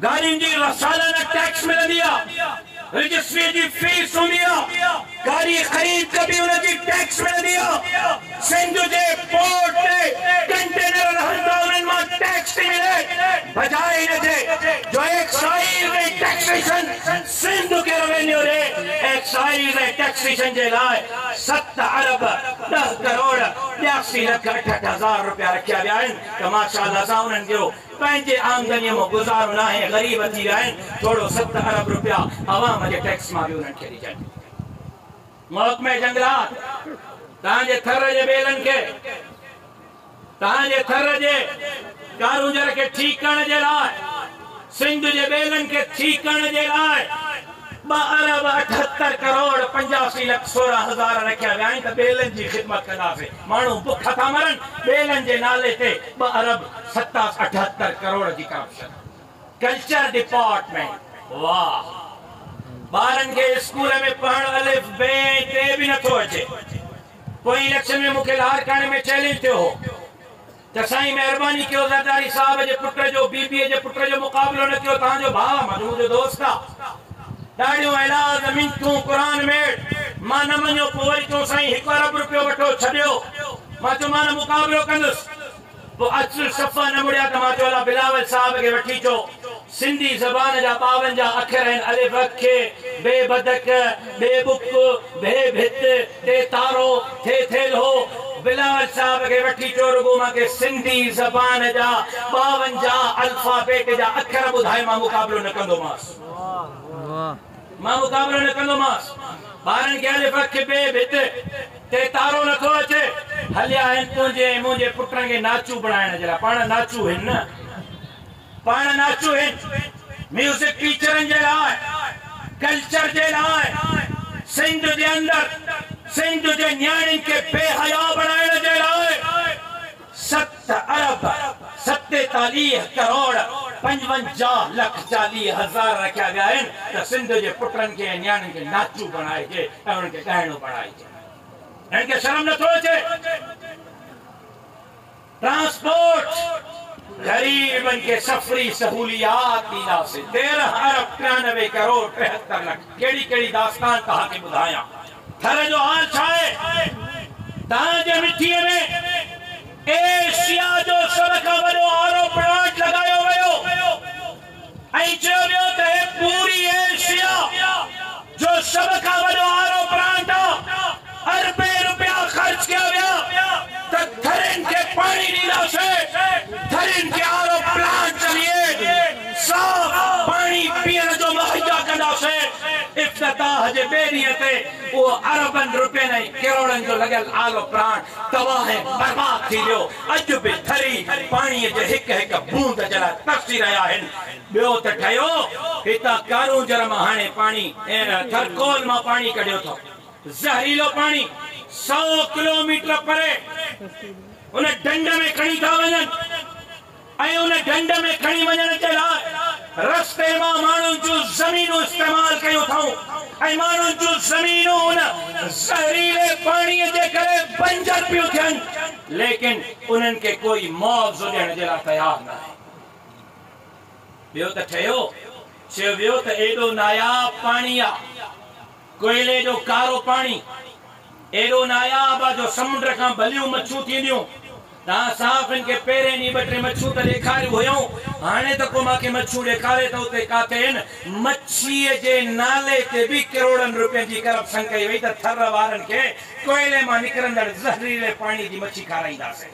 गाड़ियुनि जी सालाना टैक्स मिलंदी आहे, रजिस्ट्री जी फीस हूंदी आहे, गाड़ी ख़रीद कबी उनजी टैक्स मिलंदी आहे। सिंध जे पोर्ट ते कंटेनर रहंदा उन्हनि मां टैक्स थी मिले, बजाए हिनजे जो एक्साइज ऐं टैक्सेशन सिंध खे रेवेन्यू ॾे। एक्साइज ऐं टैक्सेशन जे लाइ 7 अरब 10 करोड़ 82 लख 68,000 रुपया रखिया विया आहिनि त माशाअल्लाह सां उन्हनि जो पंहिंजे आमदनीअ मां गुज़ारो न आहे, ग़रीब थी विया आहिनि। थोरो 7 अरब रुपया अवाम जे टैक्स मां बि उन्हनि खे ॾिजनि। महकमे जंगलात तव्हांजे थर जे ॿेलनि खे, तव्हांजे थर जे कारूंजर खे ठीकु करण जे लाइ, सिंध जे ॿेलनि खे ठीकु करण जे लाइ 2 अरब 78 करोड़ 85 लख 16,000 रखिया विया आहिनि त ॿेलनि जी ख़िदमत कंदासीं। माण्हू बुख था मरनि, ॿेलनि जे नाले ते 2 अरब 78 करोड़ जी करप्शन। कल्चर डिपार्टमेंट, वाह, ॿारनि खे स्कूल में पढ़ण अलिफ बे ते बि नथो अचे। पोइ इलेक्शन में मूंखे लारकाणे में चैलेंज थियो हो त साईं महिरबानी कयो ज़रदारी साहब जे पुट जो, बीबीअ जे पुट जो मुक़ाबिलो न कयो, तव्हांजो भाउ आहे, मुंहिंजो दोस्त आहे, ॾाढियूं इलाज मिंथूं क़ुरान में मां न मञियो। पोइ वरी चयो साईं 1 अरब रुपयो वठो छॾियो, मां चयो मां न मुक़ाबिलो कंदुसि। पोइ अचु सफ़ा न मुड़िया त मां चयो अला बिलावल साहब खे वठी अचो। सिंधी ज़बान जा 52 अखर आहिनि, अलिफ खे, बे बदक, बे बुक, बे भित, ते तारो, थे थेलो। बिलावल साहब के वठी चो रुगो मांखे सिंधी ज़बान जा 52 अल्फाबेट जा अखर ॿुधाए, मां मुक़ाबिलो न कंदोमांसि, मां मुक़ाबिलो न कंदोमांसि। ॿारनि खे अलिफ खे, बे भित, ते तारो नथो अचे, हलिया आहिनि तुंहिंजे मुंहिंजे पुटनि खे नाचू बणाइण जे लाइ। पाण नाचू आहिनि न, पाण नाचू आहिनि, म्यूज़िक टीचरनि जे लाइ, कल्चर जे लाइ, सिंध जे अंदरि सिंध जे न्याणियुनि खे बेहया बणाइण जे लाइ 7 अरब 47 करोड़ 55 लख 40,000 रखिया विया आहिनि त सिंध जे पुटनि खे न्याणियुनि खे नाचू बणाइजे ऐं उन्हनि खे ॻाइणो बणाइजे। हिननि खे शर्म नथो अचे। ट्रांसपोर्ट, गरीबन के सफरी सहूलियात ॾींदासीं 13 अरब 93 करोड़ 73 लख। केड़ी केड़ी दास्तान तव्हांखे ॿुधायां। थर जो हाल छा आहे? तव्हांजे मिठीअ में एशिया जो सभ खां वॾो आरो प्लांट लॻायो वियो ऐं चयो वियो त पूरी एशिया जो सभ खां वॾो आरो प्लांट आहे। अरबे रुपया ख़र्च कया विया त थरनि खे पाणी ॾींदासीं, थरनि खे आरो प्लांट चलिए साफ़ पाणी पीअण जो मुहैया कंदासीं। इफ्तिताह जे ॿिए ॾींहं ते उहो अरबनि रुपयनि ऐं करोड़नि जो लॻियल आलो प्लांट तबाह ऐं बर्बाद थी वियो। अॼु बि थरी पाणीअ जे हिक हिक बूंद जे लाइ तरसी रहिया आहिनि। ॿियो त ठहियो हितां कारूंजर मां हाणे पाणी थरकोल मां पाणी कढियो अथव, ज़हरीलो पाणी 100 किलोमीटर परे उन ढंढ में खणी था वञनि ऐं उन ढंढ में खणी वञण जे लाइ रस्ते मां माण्हुनि जूं ज़मीनूं इस्तेमाल कयूं अथऊं ऐं माण्हुनि जूं ज़मीनूं उन ज़हरीले पाणीअ जे करे बंजर पियूं थियनि, लेकिन उन्हनि खे कोई मुआवज़ो ॾियण जे लाइ तयारु न आहे। ॿियो त ठहियो चयो वियो त एॾो नायाब पाणी आहे, कोयले जो कारो पाणी, एॾो नायाब आहे जो समुंड खां भलियूं मच्छूं थींदियूं। तव्हां साफ़ हिन खे पहिरें ॾींहुं 2-3 मच्छूं त ॾेखारियूं हुयूं, हाणे त को मूंखे मच्छूं ॾेखारे त उते काथे आहिनि। मच्छीअ जे नाले ते बि करोड़नि रुपयनि जी करप्शन कई वई त थर वारनि खे कोयले मां निकिरंदड़ ज़हरीले पाणी जी मच्छी खाराईंदासीं।